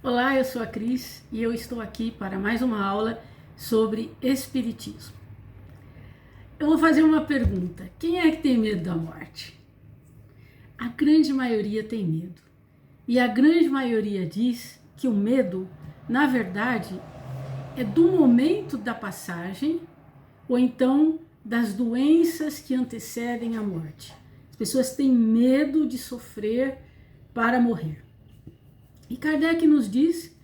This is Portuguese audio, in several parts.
Olá, eu sou a Cris e eu estou aqui para mais uma aula sobre Espiritismo. Eu vou fazer uma pergunta: quem é que tem medo da morte? A grande maioria tem medo. E a grande maioria diz que o medo, na verdade, é do momento da passagem ou então das doenças que antecedem a morte. As pessoas têm medo de sofrer para morrer. E Kardec nos diz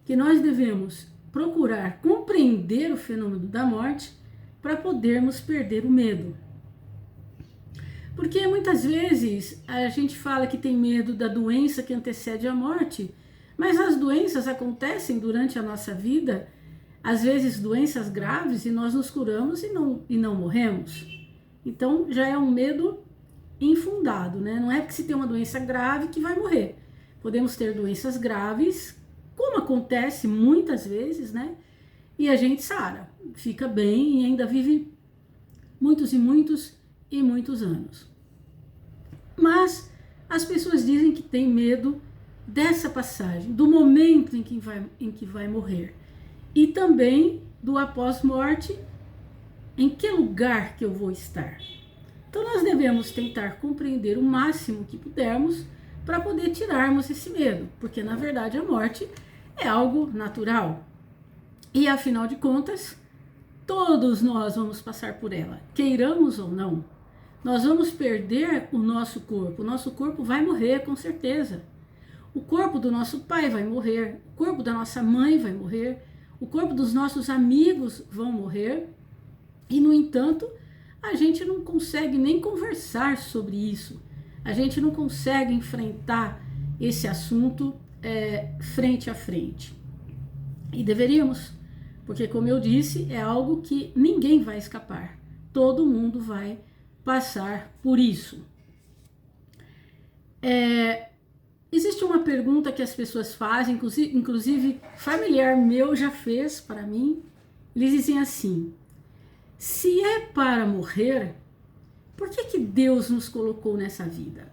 que nós devemos procurar compreender o fenômeno da morte para podermos perder o medo. Porque muitas vezes a gente fala que tem medo da doença que antecede a morte, mas as doenças acontecem durante a nossa vida, às vezes doenças graves, e nós nos curamos e não morremos. Então já é um medo infundado, né? Não é porque se tem uma doença grave que vai morrer. Podemos ter doenças graves, como acontece muitas vezes, né? E a gente sara, fica bem e ainda vive muitos e muitos anos. Mas as pessoas dizem que tem medo dessa passagem, do momento em que vai morrer. E também do após-morte, em que lugar que eu vou estar. Então nós devemos tentar compreender o máximo que pudermos para poder tirarmos esse medo, porque na verdade a morte é algo natural. E afinal de contas, todos nós vamos passar por ela, queiramos ou não. Nós vamos perder o nosso corpo vai morrer com certeza. O corpo do nosso pai vai morrer, o corpo da nossa mãe vai morrer, o corpo dos nossos amigos vão morrer. E no entanto, a gente não consegue nem conversar sobre isso. A gente não consegue enfrentar esse assunto frente a frente. E deveríamos, porque como eu disse, é algo que ninguém vai escapar. Todo mundo vai passar por isso. Existe uma pergunta que as pessoas fazem, inclusive familiar meu já fez para mim. Eles dizem assim: se é para morrer, por que Deus nos colocou nessa vida?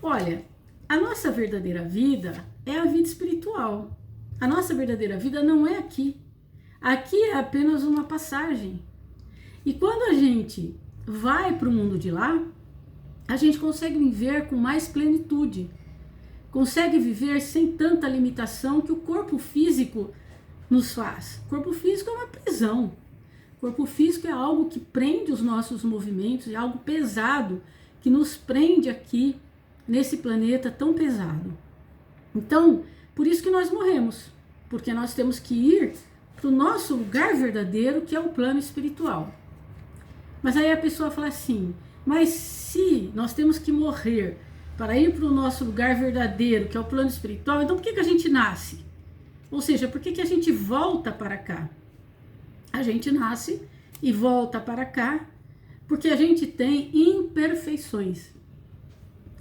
Olha, a nossa verdadeira vida é a vida espiritual. A nossa verdadeira vida não é aqui. Aqui é apenas uma passagem. E quando a gente vai para o mundo de lá, a gente consegue viver com mais plenitude. Consegue viver sem tanta limitação que o corpo físico nos faz. O corpo físico é uma prisão. O corpo físico é algo que prende os nossos movimentos, é algo pesado que nos prende aqui nesse planeta tão pesado. Então, por isso que nós morremos, porque nós temos que ir para o nosso lugar verdadeiro, que é o plano espiritual. Mas aí a pessoa fala assim: mas se nós temos que morrer para ir para o nosso lugar verdadeiro, que é o plano espiritual, então por que a gente nasce? Ou seja, por que a gente volta para cá? A gente nasce e volta para cá porque a gente tem imperfeições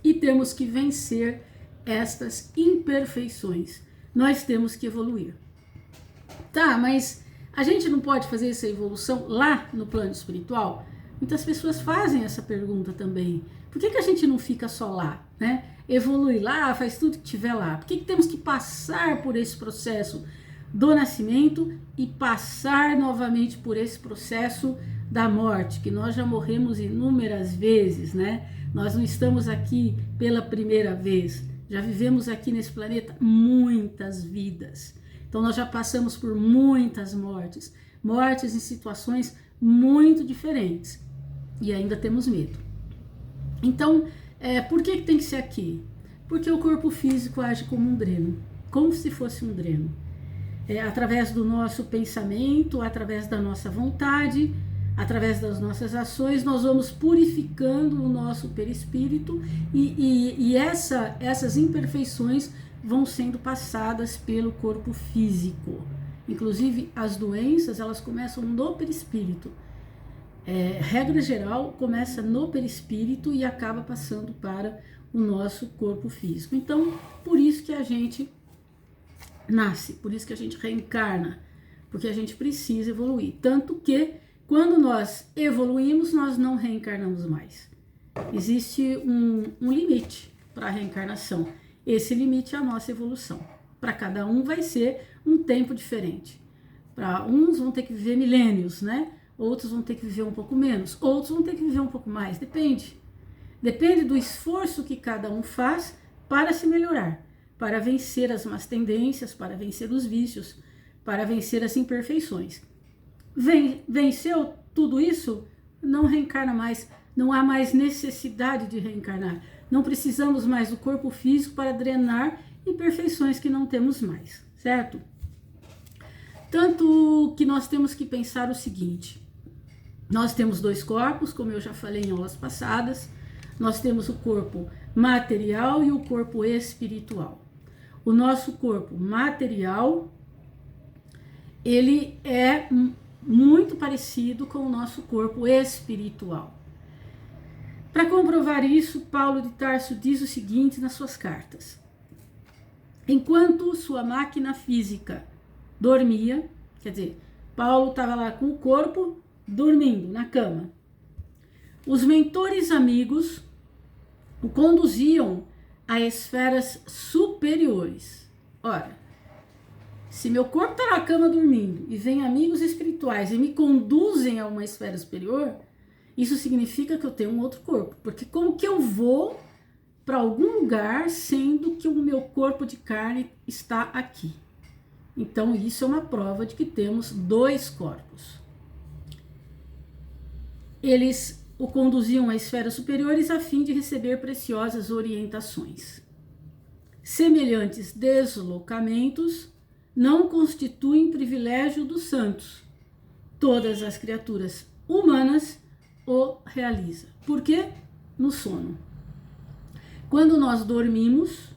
e temos que vencer estas imperfeições. Nós temos que evoluir. Tá, mas a gente não pode fazer essa evolução lá no plano espiritual? Muitas pessoas fazem essa pergunta também. Por que a gente não fica só lá, né? Evolui lá, faz tudo que tiver lá. Por que temos que passar por esse processo do nascimento e passar novamente por esse processo da morte, que nós já morremos inúmeras vezes, né? Nós não estamos aqui pela primeira vez, já vivemos aqui nesse planeta muitas vidas. Então nós já passamos por muitas mortes, mortes em situações muito diferentes e ainda temos medo. Então, por que tem que ser aqui? Porque o corpo físico age como um dreno, como se fosse um dreno. Através do nosso pensamento, através da nossa vontade, através das nossas ações, nós vamos purificando o nosso perispírito e essas imperfeições vão sendo passadas pelo corpo físico. Inclusive, as doenças, elas começam no perispírito. Regra geral, começa no perispírito e acaba passando para o nosso corpo físico. Então, por isso que a gente nasce, por isso que a gente reencarna, porque a gente precisa evoluir. Tanto que, quando nós evoluímos, nós não reencarnamos mais. Existe um limite para a reencarnação. Esse limite é a nossa evolução. Para cada um vai ser um tempo diferente. Para uns vão ter que viver milênios, né? Outros vão ter que viver um pouco menos, outros vão ter que viver um pouco mais, depende. Depende do esforço que cada um faz para se melhorar, para vencer as más tendências, para vencer os vícios, para vencer as imperfeições. Venceu tudo isso, não reencarna mais, não há mais necessidade de reencarnar. Não precisamos mais do corpo físico para drenar imperfeições que não temos mais, certo? Tanto que nós temos que pensar o seguinte: nós temos dois corpos, como eu já falei em aulas passadas. Nós temos o corpo material e o corpo espiritual. O nosso corpo material, ele é muito parecido com o nosso corpo espiritual. Para comprovar isso, Paulo de Tarso diz o seguinte nas suas cartas: enquanto sua máquina física dormia, quer dizer, Paulo estava lá com o corpo dormindo na cama, os mentores amigos o conduziam a esferas superiores. Ora, se meu corpo está na cama dormindo e vem amigos espirituais e me conduzem a uma esfera superior, isso significa que eu tenho um outro corpo. Porque como que eu vou para algum lugar sendo que o meu corpo de carne está aqui? Então isso é uma prova de que temos dois corpos. Eles o conduziam a esferas superiores a fim de receber preciosas orientações. Semelhantes deslocamentos não constituem privilégio dos santos. Todas as criaturas humanas o realizam. Por quê? No sono. Quando nós dormimos,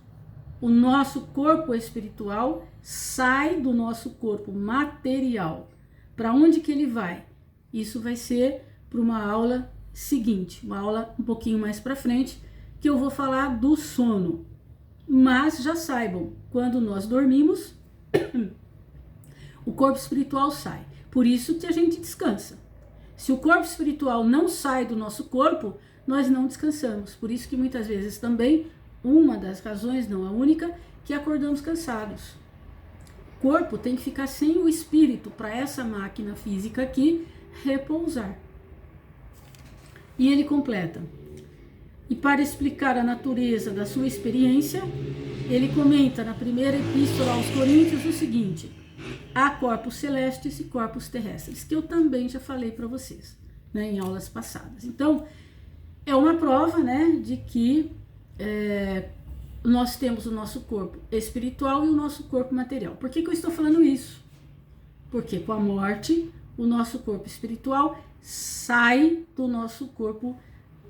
o nosso corpo espiritual sai do nosso corpo material. Para onde que ele vai? Isso vai ser para uma aula seguinte, uma aula um pouquinho mais para frente, que eu vou falar do sono. Mas já saibam, quando nós dormimos, o corpo espiritual sai. Por isso que a gente descansa. Se o corpo espiritual não sai do nosso corpo, nós não descansamos. Por isso que muitas vezes também, uma das razões, não a única, que acordamos cansados. O corpo tem que ficar sem o espírito para essa máquina física aqui repousar. E ele completa: e para explicar a natureza da sua experiência, ele comenta na primeira epístola aos Coríntios o seguinte: há corpos celestes e corpos terrestres, que eu também já falei para vocês, né, em aulas passadas. Então, é uma prova, né, de que nós temos o nosso corpo espiritual e o nosso corpo material. Por que eu estou falando isso? Porque com a morte, o nosso corpo espiritual sai do nosso corpo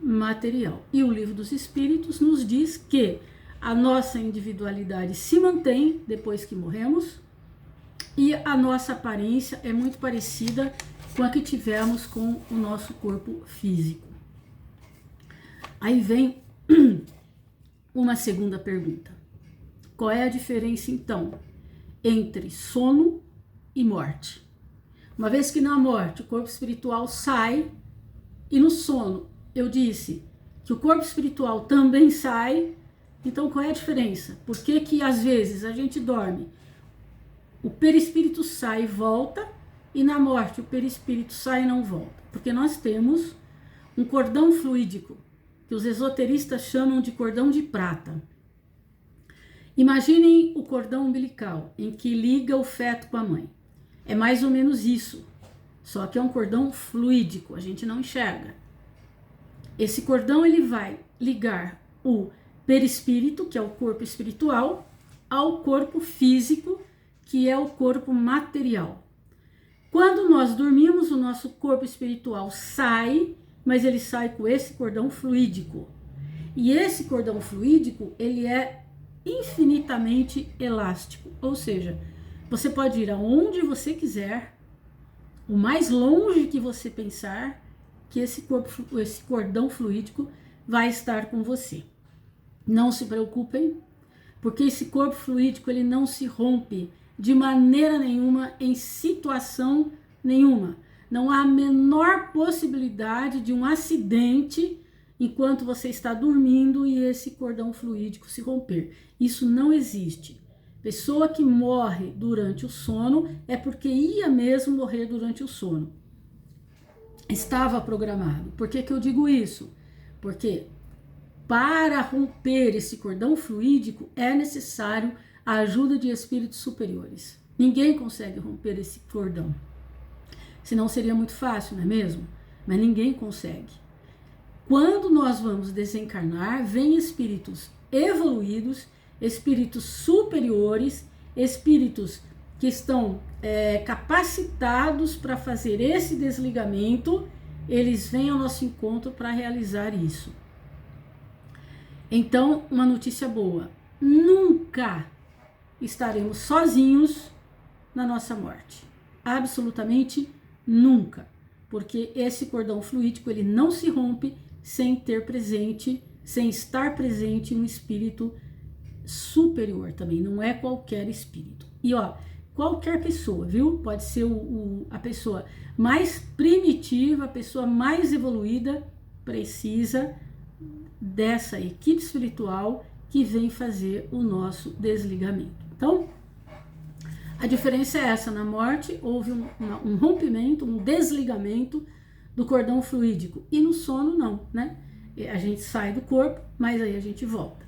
material. E o Livro dos Espíritos nos diz que a nossa individualidade se mantém depois que morremos e a nossa aparência é muito parecida com a que tivemos com o nosso corpo físico. Aí vem uma segunda pergunta: qual é a diferença então entre sono e morte? Uma vez que na morte o corpo espiritual sai, e no sono eu disse que o corpo espiritual também sai, então qual é a diferença? Por que que às vezes a gente dorme, o perispírito sai e volta, e na morte o perispírito sai e não volta? Porque nós temos um cordão fluídico, que os esoteristas chamam de cordão de prata. Imaginem o cordão umbilical, em que liga o feto com a mãe. É mais ou menos isso, só que é um cordão fluídico, a gente não enxerga. Esse cordão ele vai ligar o perispírito, que é o corpo espiritual, ao corpo físico, que é o corpo material. Quando nós dormimos, o nosso corpo espiritual sai, mas ele sai com esse cordão fluídico. E esse cordão fluídico, ele é infinitamente elástico, ou seja, você pode ir aonde você quiser, o mais longe que você pensar, que esse cordão fluídico vai estar com você. Não se preocupem, porque esse corpo fluídico ele não se rompe de maneira nenhuma, em situação nenhuma. Não há a menor possibilidade de um acidente enquanto você está dormindo e esse cordão fluídico se romper. Isso não existe. Pessoa que morre durante o sono é porque ia mesmo morrer durante o sono. Estava programado. Por que eu digo isso? Porque para romper esse cordão fluídico é necessário a ajuda de espíritos superiores. Ninguém consegue romper esse cordão. Senão seria muito fácil, não é mesmo? Mas ninguém consegue. Quando nós vamos desencarnar, vêm espíritos evoluídos, espíritos superiores, espíritos que estão capacitados para fazer esse desligamento, eles vêm ao nosso encontro para realizar isso. Então, uma notícia boa: nunca estaremos sozinhos na nossa morte. Absolutamente nunca. Porque esse cordão fluídico, ele não se rompe sem ter presente, sem estar presente um espírito superior também. Não é qualquer espírito. E qualquer pessoa, viu? Pode ser a pessoa mais primitiva, a pessoa mais evoluída, precisa dessa equipe espiritual que vem fazer o nosso desligamento. Então, a diferença é essa: na morte houve um rompimento, um desligamento do cordão fluídico, e no sono não, né? A gente sai do corpo, mas aí a gente volta.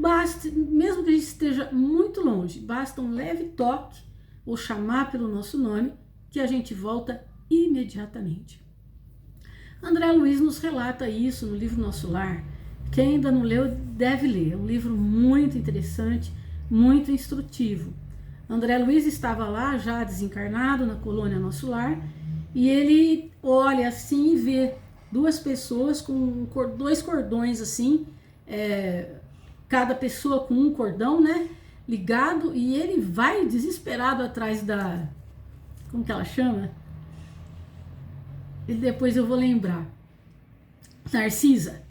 Basta, mesmo que a gente esteja muito longe, basta um leve toque ou chamar pelo nosso nome que a gente volta imediatamente. André Luiz nos relata isso no livro Nosso Lar. Quem ainda não leu deve ler, é um livro muito interessante, muito instrutivo. André Luiz estava lá, já desencarnado, na colônia Nosso Lar, e ele olha assim e vê duas pessoas com dois cordões assim, cada pessoa com um cordão, né, ligado, e ele vai desesperado atrás da... como que ela chama? E depois eu vou lembrar. Narcisa.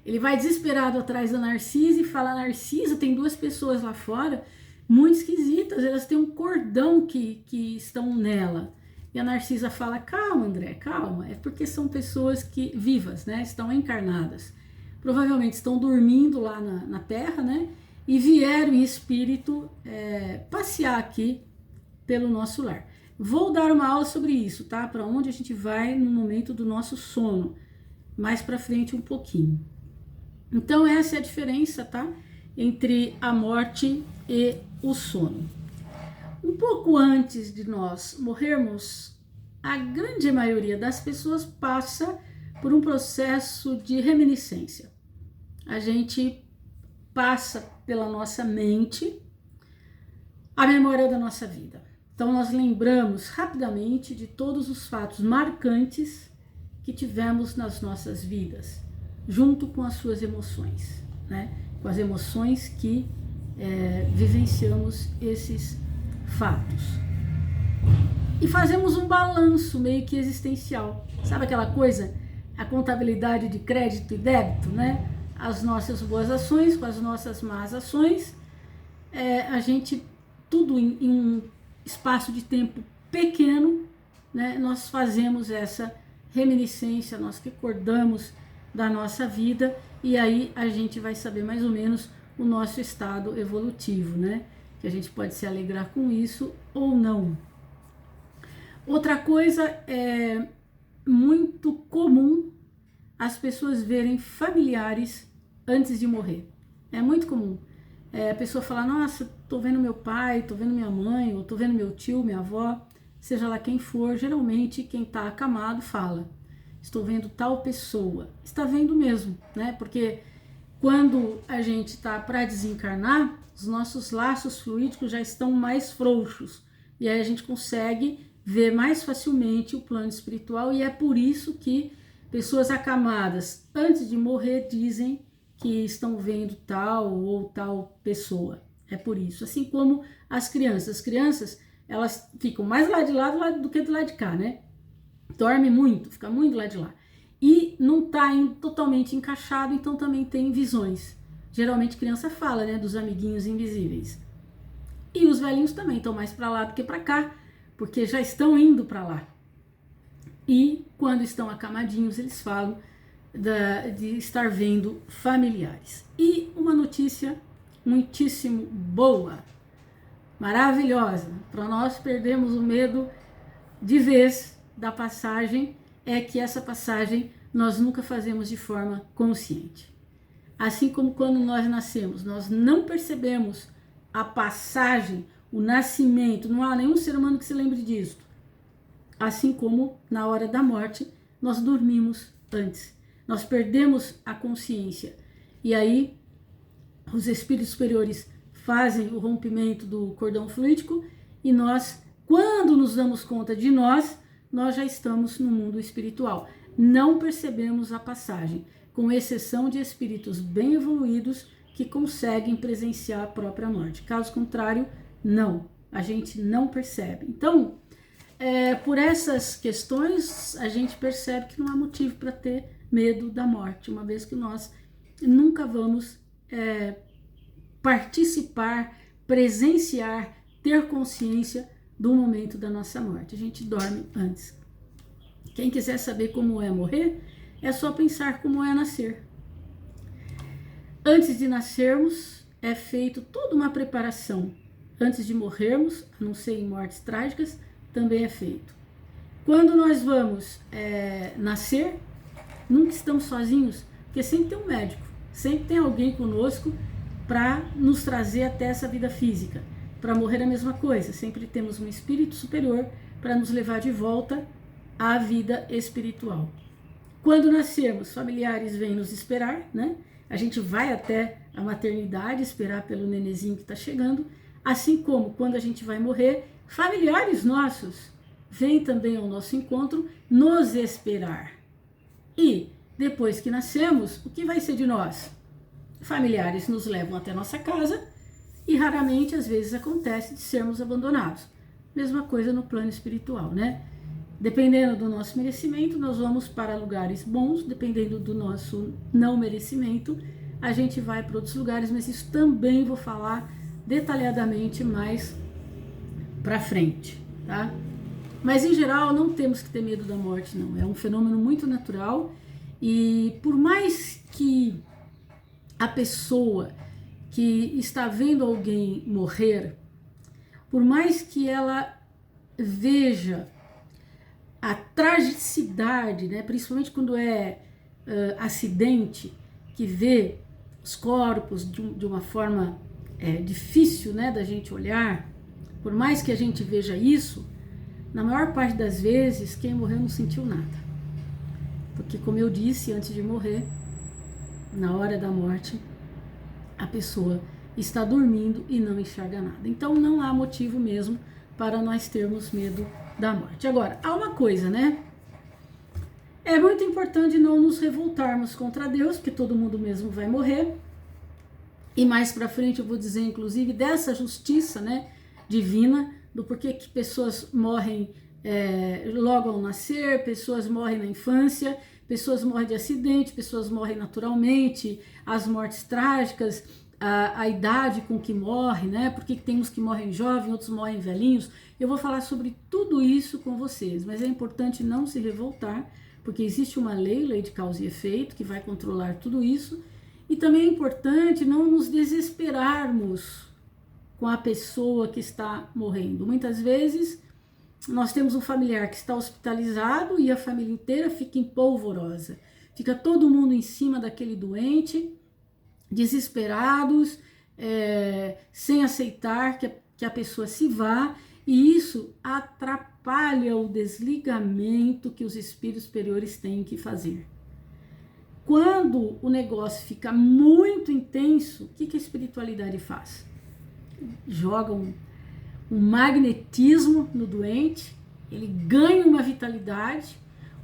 Ele vai desesperado atrás da Narcisa e fala: Narcisa, tem duas pessoas lá fora muito esquisitas, elas têm um cordão que estão nela. E a Narcisa fala: calma, André, calma, é porque são pessoas que vivas, né, estão encarnadas. Provavelmente estão dormindo lá na Terra, né, e vieram em espírito passear aqui pelo nosso lar. Vou dar uma aula sobre isso, tá? Para onde a gente vai no momento do nosso sono, mais para frente um pouquinho. Então essa é a diferença, tá? Entre a morte e o sono. Um pouco antes de nós morrermos, a grande maioria das pessoas passa por um processo de reminiscência. A gente passa pela nossa mente a memória da nossa vida. Então nós lembramos rapidamente de todos os fatos marcantes que tivemos nas nossas vidas, junto com as suas emoções, né? Com as emoções que vivenciamos esses fatos. E fazemos um balanço meio que existencial. Sabe aquela coisa, a contabilidade de crédito e débito, né? As nossas boas ações com as nossas más ações. A gente, tudo em um espaço de tempo pequeno, né? Nós fazemos essa reminiscência, nós recordamos da nossa vida, e aí a gente vai saber mais ou menos o nosso estado evolutivo, né? Que a gente pode se alegrar com isso ou não. Outra coisa, é muito comum as pessoas verem familiares antes de morrer. É muito comum. A pessoa fala: nossa, tô vendo meu pai, tô vendo minha mãe, ou tô vendo meu tio, minha avó, seja lá quem for. Geralmente quem tá acamado fala: estou vendo tal pessoa. Está vendo mesmo, né? Porque quando a gente está para desencarnar, os nossos laços fluídicos já estão mais frouxos. E aí a gente consegue ver mais facilmente o plano espiritual, e é por isso que pessoas acamadas antes de morrer dizem que estão vendo tal ou tal pessoa. É por isso. Assim como as crianças. As crianças, elas ficam mais lá de lá do que do lado de cá, né? Dorme muito, fica muito lá de lá. E não está totalmente encaixado, então também tem visões. Geralmente criança fala, né, dos amiguinhos invisíveis. E os velhinhos também estão mais para lá do que para cá, porque já estão indo para lá. E quando estão acamadinhos, eles falam de estar vendo familiares. E uma notícia muitíssimo boa. maravilhosa, para nós perdermos o medo de vez da passagem, é que essa passagem nós nunca fazemos de forma consciente. Assim como quando nós nascemos, nós não percebemos a passagem, o nascimento, não há nenhum ser humano que se lembre disso. Assim como na hora da morte, nós dormimos antes, nós perdemos a consciência. E aí, os espíritos superiores fazem o rompimento do cordão fluídico e nós, quando nos damos conta de nós já estamos no mundo espiritual. Não percebemos a passagem, com exceção de espíritos bem evoluídos que conseguem presenciar a própria morte. Caso contrário, não, a gente não percebe. Então, por essas questões, a gente percebe que não há motivo para ter medo da morte, uma vez que nós nunca vamos participar, presenciar, ter consciência do momento da nossa morte. A gente dorme antes. Quem quiser saber como é morrer, é só pensar como é nascer. Antes de nascermos, é feito toda uma preparação. Antes de morrermos, a não ser em mortes trágicas, também é feito. Quando nós vamos nascer, nunca estamos sozinhos, porque sempre tem um médico, sempre tem alguém conosco para nos trazer até essa vida física. Para morrer a mesma coisa, sempre temos um espírito superior para nos levar de volta à vida espiritual. Quando nascemos, familiares vêm nos esperar, né? A gente vai até a maternidade esperar pelo nenezinho que está chegando, assim como quando a gente vai morrer, familiares nossos vêm também ao nosso encontro nos esperar. E depois que nascemos, o que vai ser de nós? Familiares nos levam até nossa casa e raramente, às vezes, acontece de sermos abandonados. Mesma coisa no plano espiritual, né? Dependendo do nosso merecimento, nós vamos para lugares bons, dependendo do nosso não merecimento, a gente vai para outros lugares, mas isso também vou falar detalhadamente mais para frente, tá? Mas em geral não temos que ter medo da morte, não. É um fenômeno muito natural e por mais que a pessoa que está vendo alguém morrer, por mais que ela veja a tragicidade, né, principalmente quando é acidente, que vê os corpos de uma forma difícil, né, da gente olhar, por mais que a gente veja isso, na maior parte das vezes quem morreu não sentiu nada. Porque, como eu disse antes de morrer, na hora da morte, a pessoa está dormindo e não enxerga nada. Então não há motivo mesmo para nós termos medo da morte. Agora, há uma coisa, né? É muito importante não nos revoltarmos contra Deus, porque todo mundo mesmo vai morrer. E mais para frente eu vou dizer, inclusive, dessa justiça, né, divina, do porquê que pessoas morrem logo ao nascer, pessoas morrem na infância, pessoas morrem de acidente, pessoas morrem naturalmente, as mortes trágicas, a idade com que morre, né? Por que tem uns que morrem jovens, outros morrem velhinhos. Eu vou falar sobre tudo isso com vocês, mas é importante não se revoltar, porque existe uma lei de causa e efeito, que vai controlar tudo isso, e também é importante não nos desesperarmos com a pessoa que está morrendo. Muitas vezes nós temos um familiar que está hospitalizado e a família inteira fica em polvorosa. Fica todo mundo em cima daquele doente, desesperados, sem aceitar que a pessoa se vá, e isso atrapalha o desligamento que os espíritos superiores têm que fazer. Quando o negócio fica muito intenso, o que a espiritualidade faz? Joga um magnetismo no doente, ele ganha uma vitalidade,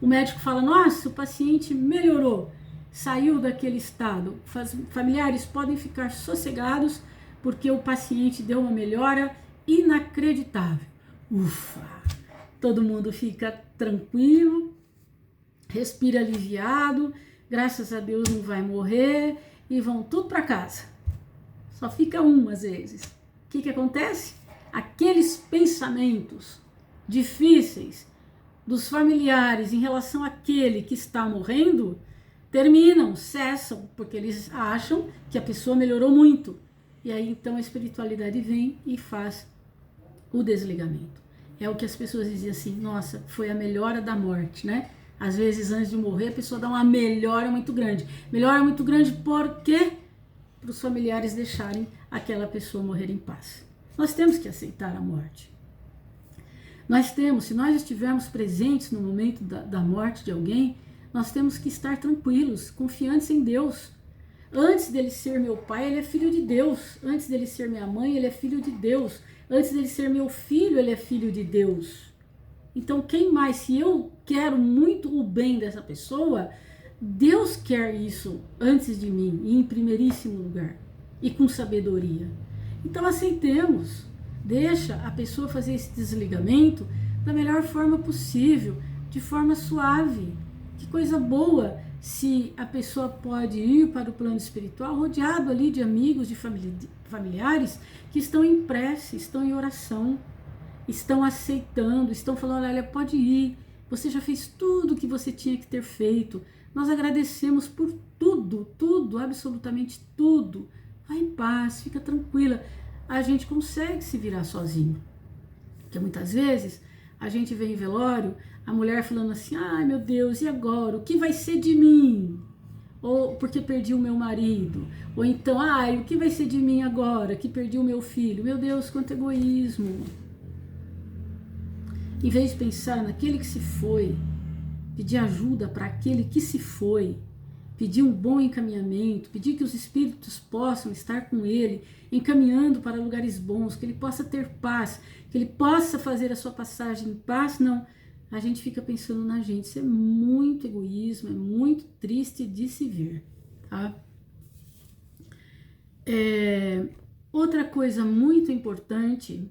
o médico fala, nossa, o paciente melhorou, saiu daquele estado, familiares podem ficar sossegados, porque o paciente deu uma melhora inacreditável. Ufa! Todo mundo fica tranquilo, respira aliviado, graças a Deus não vai morrer, e vão tudo para casa. Só fica um às vezes. O que acontece? Aqueles pensamentos difíceis dos familiares em relação àquele que está morrendo terminam, cessam, porque eles acham que a pessoa melhorou muito. E aí então a espiritualidade vem e faz o desligamento. É o que as pessoas diziam assim, nossa, foi a melhora da morte, né? Às vezes, antes de morrer, a pessoa dá uma melhora muito grande. Melhora muito grande por quê? Para os familiares deixarem aquela pessoa morrer em paz. Nós temos que aceitar a morte. Nós temos, se nós estivermos presentes no momento da morte de alguém, nós temos que estar tranquilos, confiantes em Deus. Antes dele ser meu pai, ele é filho de Deus. Antes dele ser minha mãe, ele é filho de Deus. Antes dele ser meu filho, ele é filho de Deus. Então, quem mais? Se eu quero muito o bem dessa pessoa, Deus quer isso antes de mim, e em primeiríssimo lugar, e com sabedoria. Então, aceitemos. Deixa a pessoa fazer esse desligamento da melhor forma possível, de forma suave. Que coisa boa se a pessoa pode ir para o plano espiritual rodeado ali de amigos, de familiares que estão em prece, estão em oração, estão aceitando, estão falando, olha, pode ir, você já fez tudo o que você tinha que ter feito, nós agradecemos por tudo, absolutamente tudo, vai em paz, fica tranquila, a gente consegue se virar sozinho, porque muitas vezes a gente vê em velório a mulher falando assim, ai meu Deus, e agora, o que vai ser de mim? Ou porque perdi o meu marido, ou então, ai, o que vai ser de mim agora, que perdi o meu filho? Meu Deus, quanto egoísmo. Em vez de pensar naquele que se foi, pedir ajuda para aquele que se foi, pedir um bom encaminhamento, pedir que os espíritos possam estar com ele, encaminhando para lugares bons, que ele possa ter paz, que ele possa fazer a sua passagem em paz, não. A gente fica pensando na gente, isso é muito egoísmo, é muito triste de se ver, tá? Outra coisa muito importante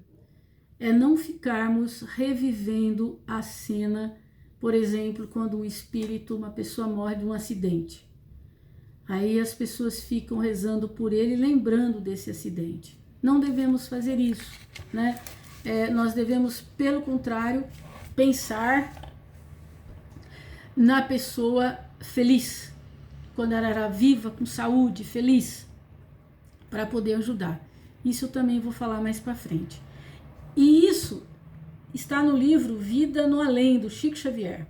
é não ficarmos revivendo a cena, por exemplo, quando um espírito, uma pessoa morre de um acidente. Aí as pessoas ficam rezando por ele, lembrando desse acidente. Não devemos fazer isso, né? Nós devemos, pelo contrário, pensar na pessoa feliz, quando ela era viva, com saúde, feliz, para poder ajudar. Isso eu também vou falar mais para frente. E isso está no livro Vida no Além, do Chico Xavier.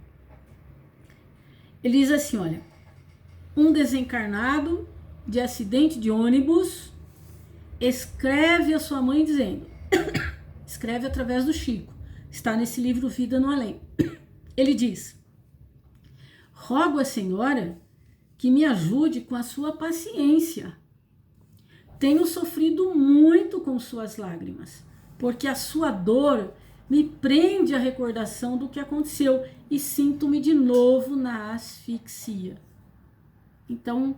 Ele diz assim, olha, um desencarnado de acidente de ônibus escreve a sua mãe dizendo, escreve através do Chico, está nesse livro Vida no Além. Ele diz, rogo à senhora que me ajude com a sua paciência. Tenho sofrido muito com suas lágrimas, porque a sua dor me prende à recordação do que aconteceu e sinto-me de novo na asfixia. Então,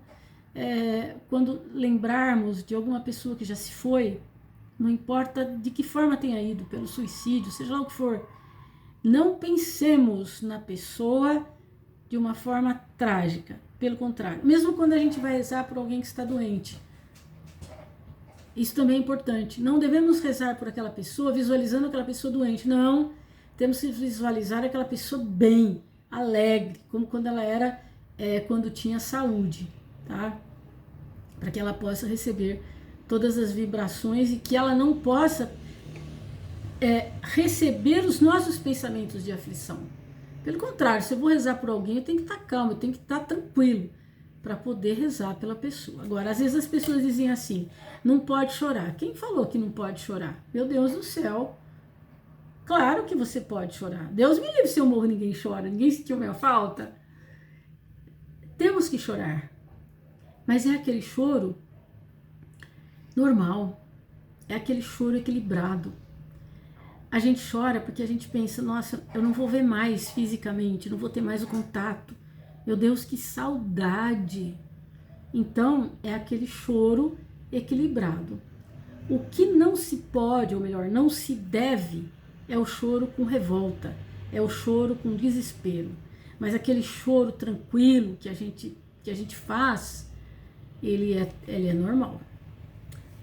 quando lembrarmos de alguma pessoa que já se foi, não importa de que forma tenha ido, pelo suicídio, seja lá o que for, não pensemos na pessoa de uma forma trágica, pelo contrário. Mesmo quando a gente vai rezar por alguém que está doente, isso também é importante. Não devemos rezar por aquela pessoa visualizando aquela pessoa doente. Não, temos que visualizar aquela pessoa bem, alegre, como quando ela era, quando tinha saúde, tá? Para que ela possa receber todas as vibrações e que ela não possa receber os nossos pensamentos de aflição. Pelo contrário, se eu vou rezar por alguém, eu tenho que estar calmo, eu tenho que estar tranquilo para poder rezar pela pessoa. Agora, às vezes as pessoas dizem assim, não pode chorar. Quem falou que não pode chorar? Meu Deus do céu. Claro que você pode chorar. Deus me livre, se eu morro, ninguém chora. Ninguém sentiu minha falta. Temos que chorar. Mas é aquele choro normal. É aquele choro equilibrado. A gente chora porque a gente pensa, nossa, eu não vou ver mais fisicamente, não vou ter mais o contato. Meu Deus, que saudade! Então, é aquele choro equilibrado. O que não se pode, ou melhor, não se deve, é o choro com revolta, é o choro com desespero. Mas aquele choro tranquilo que a gente faz, ele é normal.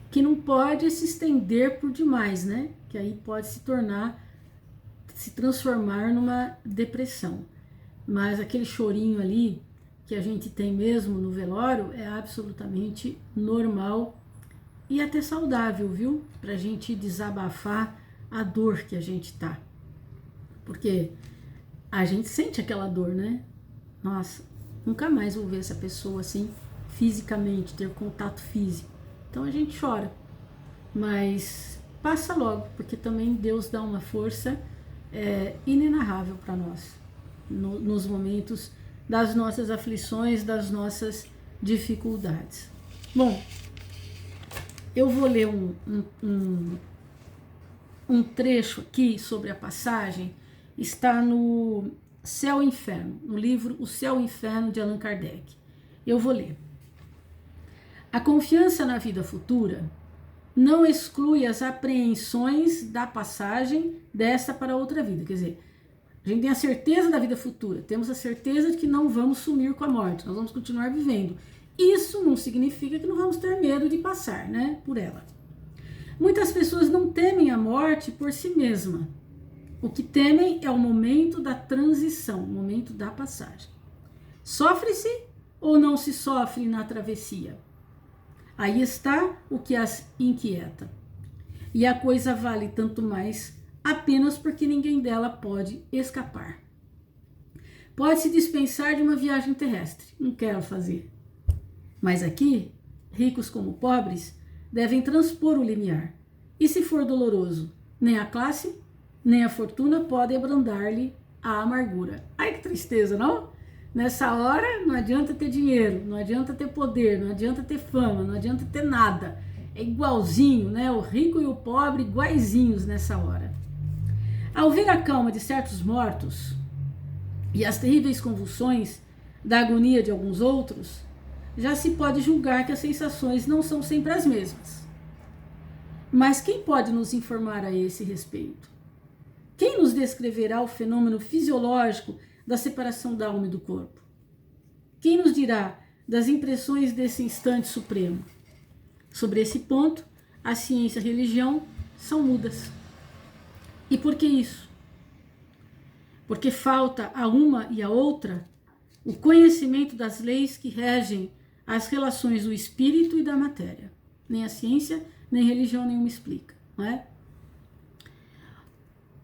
O que não pode é se estender por demais, né? Que aí pode se transformar numa depressão. Mas aquele chorinho ali que a gente tem mesmo no velório é absolutamente normal e até saudável, viu? Pra gente desabafar a dor que a gente tá. Porque a gente sente aquela dor, né? Nossa, nunca mais vou ver essa pessoa assim, fisicamente, ter contato físico. Então a gente chora. Mas passa logo, porque também Deus dá uma força inenarrável para nós, nos momentos das nossas aflições, das nossas dificuldades. Bom, eu vou ler um trecho aqui sobre a passagem, está no Céu e Inferno, no livro O Céu e Inferno de Allan Kardec. Eu vou ler. A confiança na vida futura não exclui as apreensões da passagem desta para outra vida. Quer dizer, a gente tem a certeza da vida futura, temos a certeza de que não vamos sumir com a morte, nós vamos continuar vivendo. Isso não significa que não vamos ter medo de passar, né, por ela. Muitas pessoas não temem a morte por si mesma. O que temem é o momento da transição, o momento da passagem. Sofre-se ou não se sofre na travessia? Aí está o que as inquieta. E a coisa vale tanto mais apenas porque ninguém dela pode escapar. Pode-se dispensar de uma viagem terrestre, não quero fazer. Mas aqui, ricos como pobres, devem transpor o limiar. E se for doloroso, nem a classe, nem a fortuna podem abrandar-lhe a amargura. Ai, que tristeza, não? Nessa hora não adianta ter dinheiro, não adianta ter poder, não adianta ter fama, não adianta ter nada. É igualzinho, né? O rico e o pobre iguaizinhos nessa hora. Ao ver a calma de certos mortos e as terríveis convulsões da agonia de alguns outros, já se pode julgar que as sensações não são sempre as mesmas. Mas quem pode nos informar a esse respeito? Quem nos descreverá o fenômeno fisiológico da separação da alma e do corpo? Quem nos dirá das impressões desse instante supremo? Sobre esse ponto, a ciência e a religião são mudas. E por que isso? Porque falta a uma e a outra o conhecimento das leis que regem as relações do espírito e da matéria. Nem a ciência, nem a religião nenhuma explica, não é?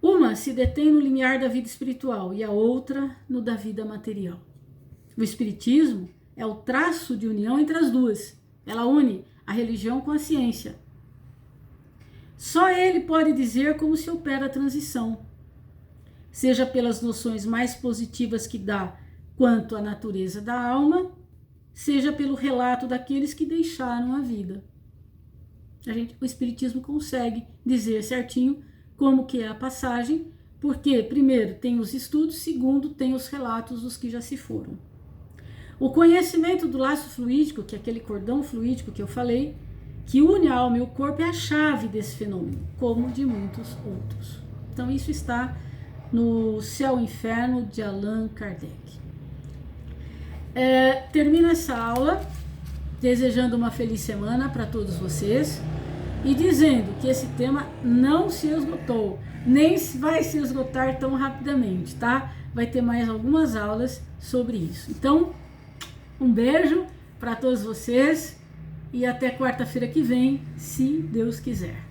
Uma se detém no limiar da vida espiritual e a outra no da vida material. O espiritismo é o traço de união entre as duas. Ela une a religião com a ciência. Só ele pode dizer como se opera a transição, seja pelas noções mais positivas que dá quanto à natureza da alma, seja pelo relato daqueles que deixaram a vida. O espiritismo consegue dizer certinho como que é a passagem, porque primeiro tem os estudos, segundo tem os relatos dos que já se foram. O conhecimento do laço fluídico, que é aquele cordão fluídico que eu falei, que une a alma e o corpo, é a chave desse fenômeno, como de muitos outros. Então isso está no Céu e Inferno de Allan Kardec. Termino essa aula desejando uma feliz semana para todos vocês e dizendo que esse tema não se esgotou, nem vai se esgotar tão rapidamente, tá? Vai ter mais algumas aulas sobre isso. Então, um beijo para todos vocês e até quarta-feira que vem, se Deus quiser.